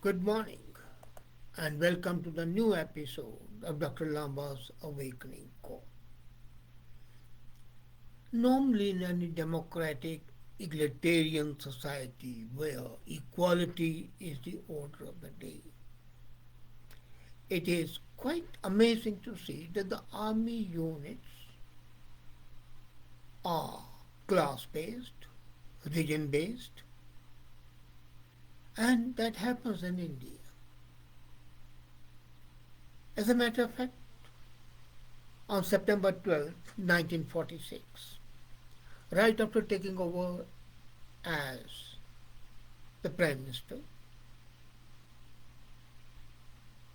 Good morning and welcome to the new episode of Dr. Lamba's Awakening Call. Normally, in any democratic, egalitarian society where equality is the order of the day, it is quite amazing to see that the army units are class based, region based, and that happens in India. As a matter of fact, on September 12th, 1946, right after taking over as the Prime Minister,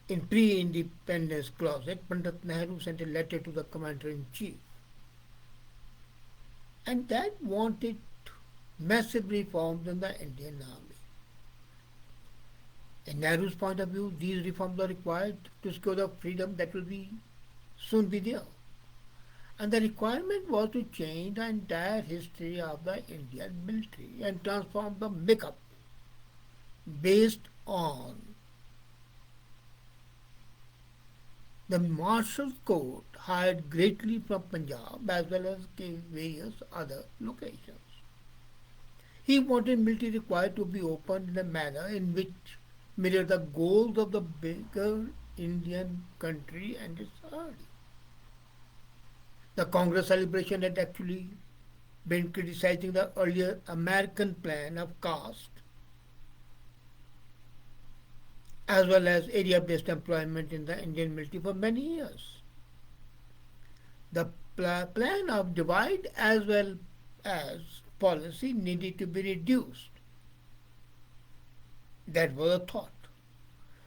in pre-independence closet, Pandit Nehru sent a letter to the Commander-in-Chief, and that wanted massive reforms in the Indian Army. In Nehru's point of view, these reforms are required to secure the freedom that will soon be there. And the requirement was to change the entire history of the Indian military and transform the makeup based on the martial court hired greatly from Punjab as well as various other locations. He wanted military required to be opened in a manner in which mirrored the goals of the bigger Indian country and its army. The Congress celebration had actually been criticizing the earlier American plan of caste as well as area based employment in the Indian military for many years. The plan of divide as well as policy needed to be reduced. That was a thought.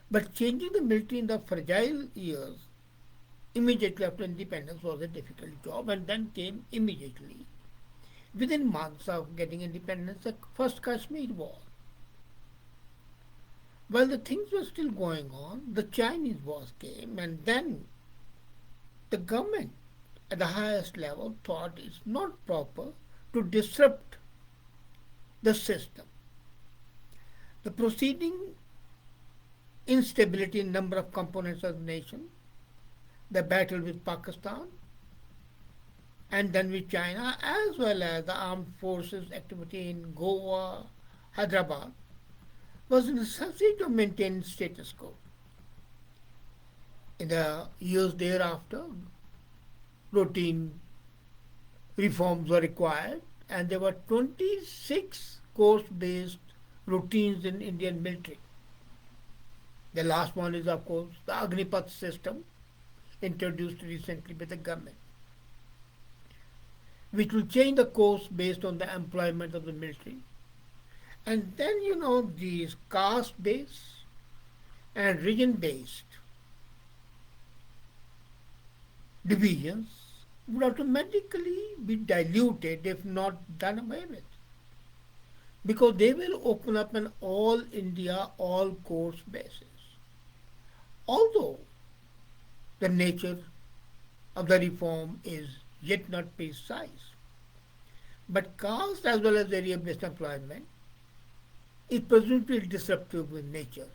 But changing the military in the fragile years immediately after independence was a difficult job, and then came immediately, within months of getting independence, the first Kashmir War. While the things were still going on, the Chinese wars came, and then the government at the highest level thought it's not proper to disrupt the system. The proceeding instability in number of components of the nation, the battle with Pakistan, and then with China, as well as the armed forces activity in Goa, Hyderabad, was necessary to maintain status quo. In the years thereafter, routine reforms were required, and there were 26 course-based routines in Indian military. The last one is, of course, the Agnipath system, introduced recently by the government, which will change the course based on the employment of the military. And then, these caste based and region based divisions would automatically be diluted if not done away with. Because they will open up an all India, all course basis. Although the nature of the reform is yet not precise, but caste as well as area based employment is presumably disruptive in nature.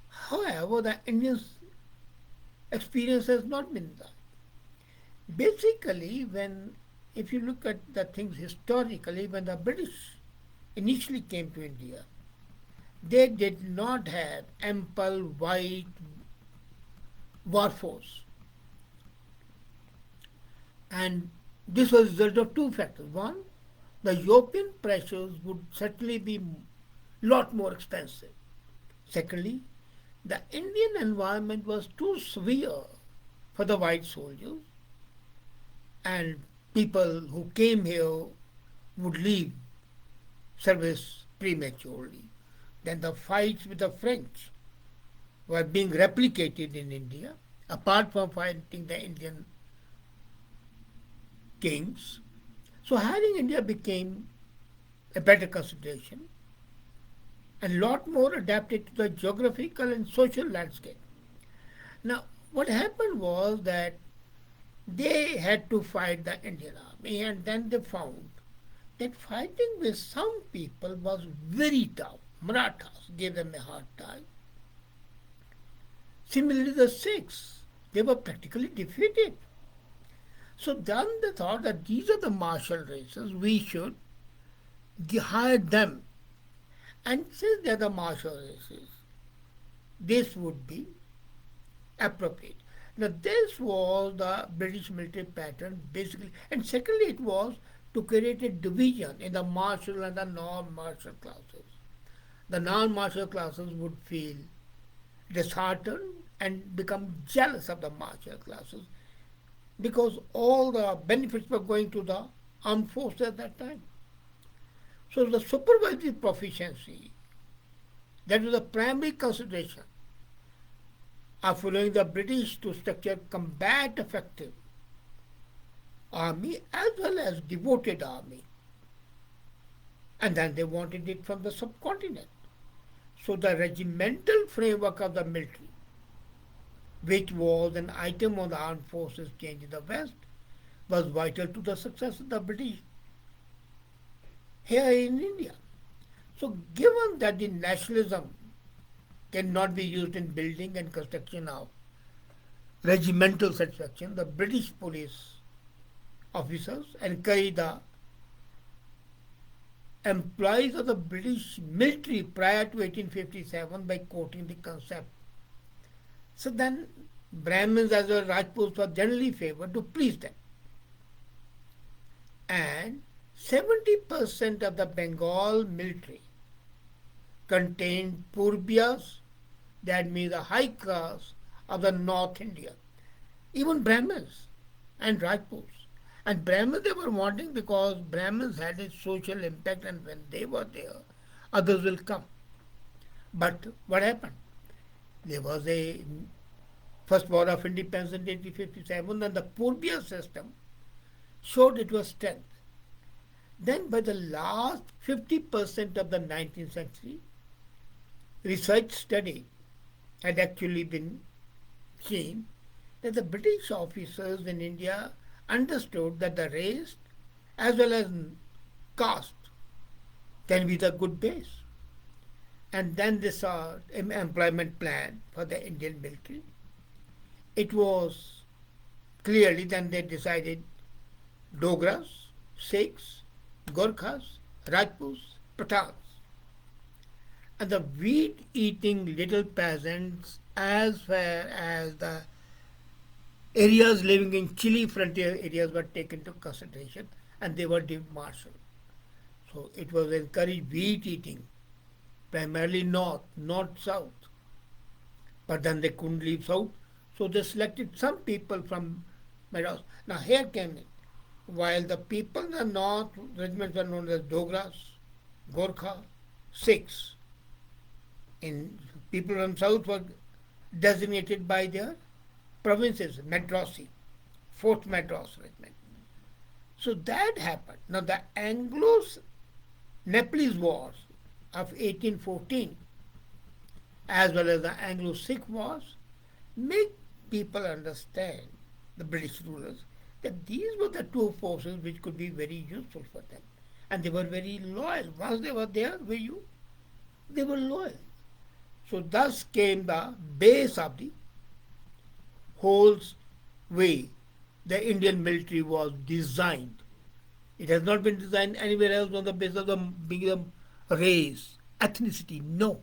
However, the Indian experience has not been that. Basically, if you look at the things historically, when the British initially came to India, they did not have ample white workforce. And this was a result of two factors. One, the European pressures would certainly be a lot more expensive. Secondly, the Indian environment was too severe for the white soldiers, and people who came here would leave service prematurely. Then the fights with the French were being replicated in India, apart from fighting the Indian kings. So hiring India became a better consideration and a lot more adapted to the geographical and social landscape. Now, what happened was that they had to fight the Indian army, and then they found that fighting with some people was very tough. Marathas gave them a hard time. Similarly, the Sikhs, they were practically defeated. So then they thought that these are the martial races, we should hire them. And since they are the martial races, this would be appropriate. Now, this was the British military pattern basically, and secondly, it was to create a division in the martial and the non martial classes. The non martial classes would feel disheartened and become jealous of the martial classes because all the benefits were going to the armed force at that time. So, the supervisory proficiency, that was the primary consideration of following the British to structure combat effective army as well as devoted army. And then they wanted it from the subcontinent. So the regimental framework of the military, which was an item on the armed forces change in the West, was vital to the success of the British here in India. So given that the nationalism cannot be used in building and construction of regimental satisfaction, the British police officers encouraged the employees of the British military prior to 1857 by quoting the concept. So then Brahmins as well as Rajputs were generally favored to please them. And 70% of the Bengal military contained Purbias, that means the high caste of the North India, even Brahmins and Rajputs. And Brahmins they were wanting because Brahmins had a social impact and when they were there, others will come. But what happened? There was a first war of independence in 1857 and the Purbiya system showed it was strength. Then by the last 50% of the 19th century, research study had actually been seen that the British officers in India understood that the race as well as caste can be the good base. And then this employment plan for the Indian military. It was clearly then they decided Dogras, Sikhs, Gorkhas, Rajputs, Pathans. And the wheat eating little peasants as far as the areas living in chilly frontier areas were taken into consideration and they were demartialed. So it was encouraged wheat eating, primarily north, not south. But then they couldn't leave south, so they selected some people from Madras. Now here came in. While the people in the north regiments were known as Dogras, Gorkha, Sikhs, in people from south were designated by their provinces, Madrasi, 4th Madras Regiment. So that happened. Now the Anglo-Nepalese Wars of 1814 as well as the Anglo-Sikh Wars make people understand, the British rulers, that these were the two forces which could be very useful for them. And they were very loyal. Once they were there, they were loyal. So thus came the base of the whole way the Indian military was designed. It has not been designed anywhere else on the basis of the being a race, ethnicity. No.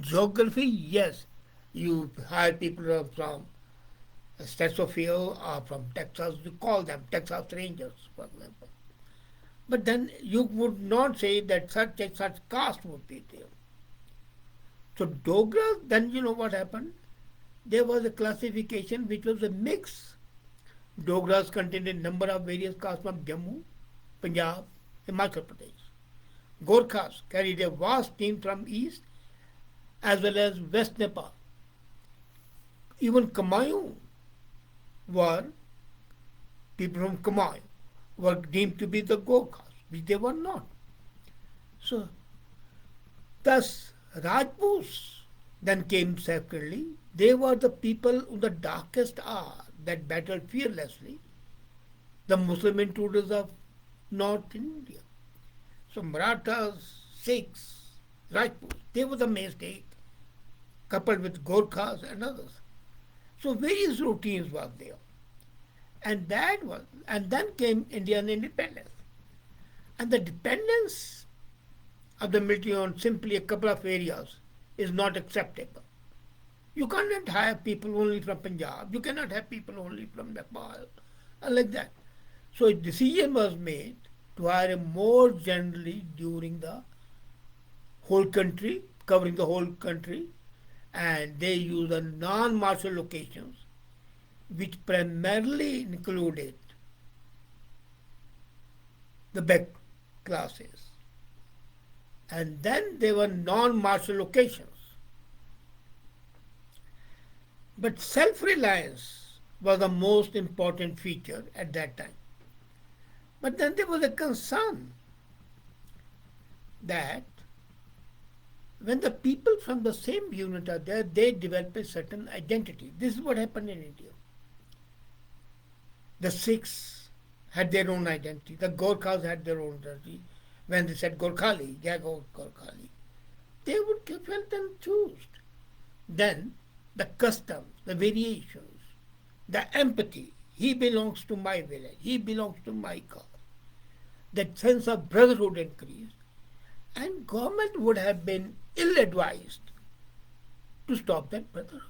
Geography, yes. You hire people from Stetsoville or from Texas, you call them Texas Rangers, for example. But then you would not say that such and such caste would be there. So Dogra, then you know what happened? There was a classification which was a mix. Dogras contained a number of various castes from Jammu, Punjab, Himachal Pradesh. Gorkhas carried a vast team from east as well as West Nepal. Even Kumaon were, people from Kumaon were deemed to be the Gorkhas, which they were not. So, thus, Rajputs then came separately. They were the people in the darkest hour that battled fearlessly the Muslim intruders of North India. So Marathas, Sikhs, Rajputs. They were the mainstay, coupled with Gorkhas and others. So various routines were there. And then came Indian independence. And the dependence of the military on simply a couple of areas is not acceptable. You cannot hire people only from Punjab. You cannot have people only from Nepal, and like that. So a decision was made to hire more generally during the whole country, covering the whole country, and they used the non-martial locations, which primarily included the back classes. And then there were non-martial locations. But self-reliance was the most important feature at that time. But then there was a concern that when the people from the same unit are there, they develop a certain identity. This is what happened in India. The Sikhs had their own identity. The Gorkhas had their own identity. When they said Gorkhali, Jago Gorkhali, they would feel enthused. Then the customs, the variations, the empathy. He belongs to my village. He belongs to my cause. That sense of brotherhood increased, and government would have been ill-advised to stop that brotherhood.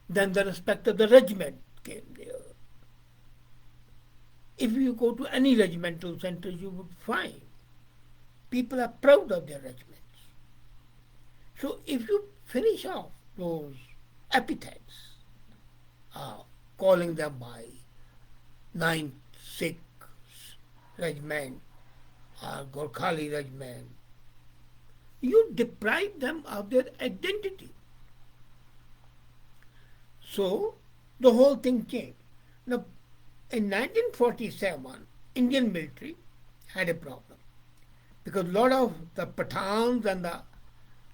Then the respect of the regiment came there. If you go to any regimental center, you would find people are proud of their regiments. So if you finish off those epithets, calling them by 9th, 6th regiment or Gorkhali regiment, you deprive them of their identity. So the whole thing changed. Now, in 1947, Indian military had a problem because a lot of the Pathans and the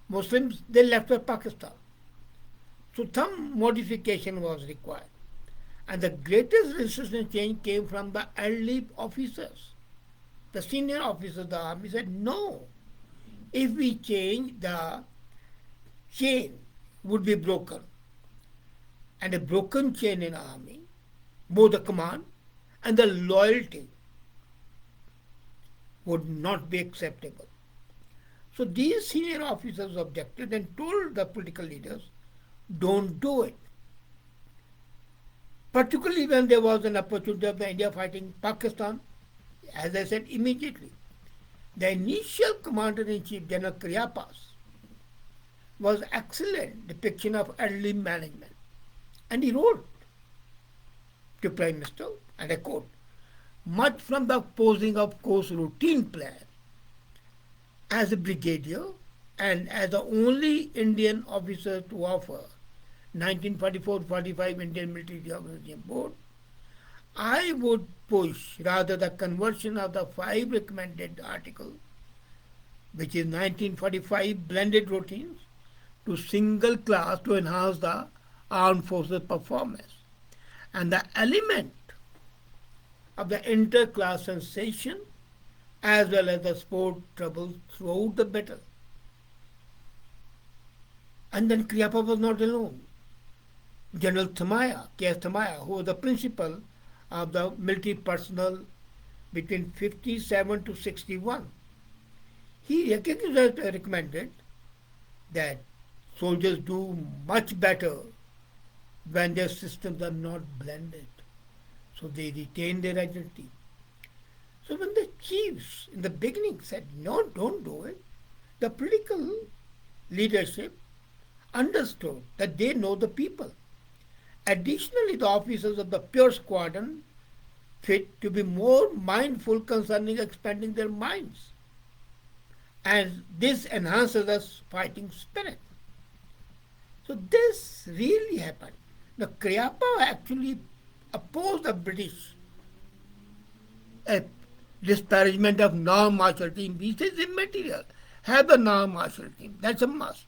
Muslims, they left for Pakistan. So some modification was required. And the greatest resistance change came from the elderly officers. The senior officers of the army said, no, if we change, the chain would be broken. And a broken chain in army, both the command and the loyalty would not be acceptable. So these senior officers objected and told the political leaders, don't do it. Particularly when there was an opportunity of the India fighting Pakistan, as I said immediately. The initial commander-in-chief, General Kriyapas, was excellent depiction of early management. And he wrote to Prime Minister, and I quote, much from the posing of course routine plan, as a brigadier and as the only Indian officer to offer 1944-45 Indian Military Reorganization Board, I would push rather the conversion of the 5 recommended articles, which is 1945 blended routines, to single class to enhance the armed forces performance. And the element of the inter-class sensation as well as the sport troubles throughout the battle. And then Kriapa was not alone. General Thamaya, K.S. Thamaya, who was the principal of the military personnel between 57 to 61, he recommended that soldiers do much better when their systems are not blended. So they retain their identity. So when the chiefs in the beginning said, no, don't do it, the political leadership understood that they know the people. Additionally, the officers of the pure squadron fit to be more mindful concerning expanding their minds. And this enhances the fighting spirit. So this really happened. The Kriapa actually opposed the British disparagement of non-martial team. He says immaterial. Have the non-martial team. That's a must.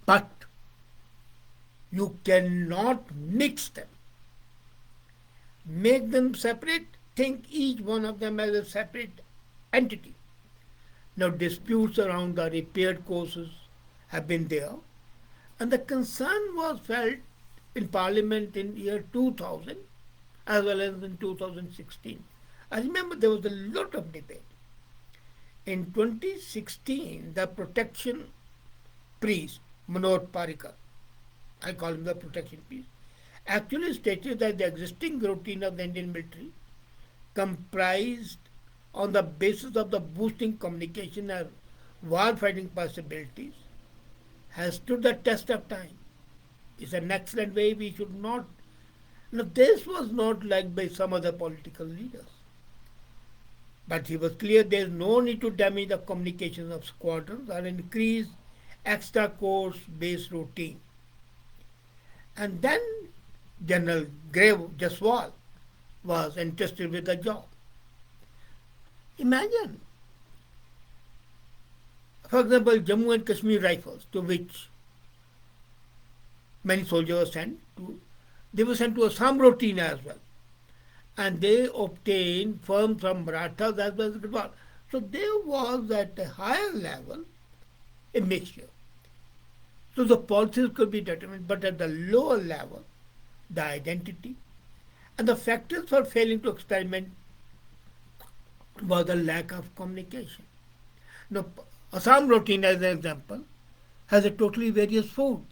But you cannot mix them. Make them separate. Think each one of them as a separate entity. Now, disputes around the repaired courses have been there, and the concern was felt in Parliament in year 2000 as well as in 2016. I remember there was a lot of debate. In 2016, the protection priest, Manoj Parikar, I call him the protection priest, actually stated that the existing routine of the Indian military comprised on the basis of the boosting communication and war fighting possibilities has stood the test of time. It's an excellent way we should not. Now, this was not liked by some other political leaders. But he was clear there is no need to damage the communications of squadrons or increase extra course based routine. And then General Grave Jaswal was entrusted with the job. Imagine, for example, Jammu and Kashmir Rifles, to which many soldiers were sent to, they were sent to Assam routine as well. And they obtained firms from Marathas as well as Gadwal. So there was at a higher level a mixture. So the policies could be determined, but at the lower level, the identity and the factors for failing to experiment was the lack of communication. Now, Assam routine, as an example, has a totally various food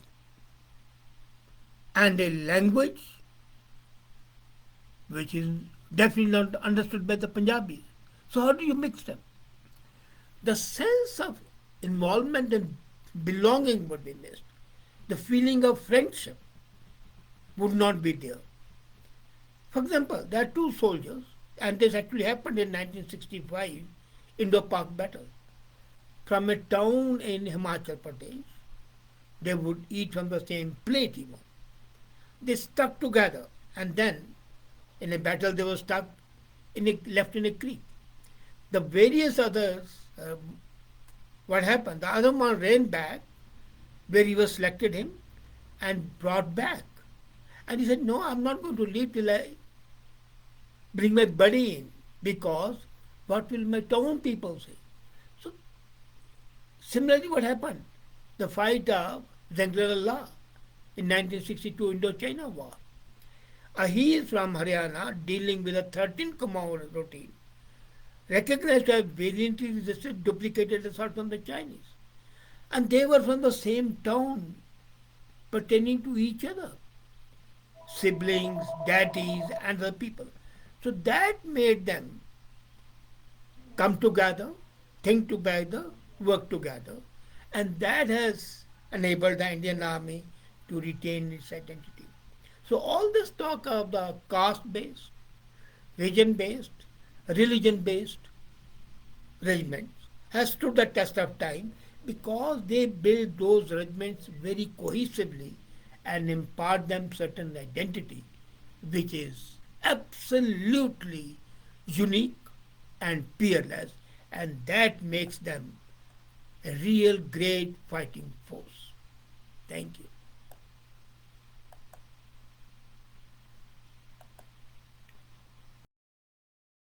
and a language which is definitely not understood by the Punjabis. So how do you mix them? The sense of involvement and belonging would be missed. The feeling of friendship would not be there. For example, there are two soldiers, and this actually happened in 1965 Indo-Pak battle. From a town in Himachal Pradesh, they would eat from the same plate even. They stuck together, and then in a battle they were left in a creek. The various others, what happened? The other one ran back where he was selected him and brought back. And he said, no, I'm not going to leave till I bring my buddy in, because what will my town people say? So similarly, what happened? The fight of Zanglar in 1962 Indo-China War. He is from Haryana, dealing with a 13 command routine, recognized to have valiantly resisted duplicated assault from the Chinese. And they were from the same town, pertaining to each other, siblings, daddies, and other people. So that made them come together, think together, work together, and that has enabled the Indian Army to retain its identity. So all this talk of the caste-based, region-based, religion-based regiments has stood the test of time because they build those regiments very cohesively and impart them certain identity, which is absolutely unique and peerless, and that makes them a real great fighting force. Thank you.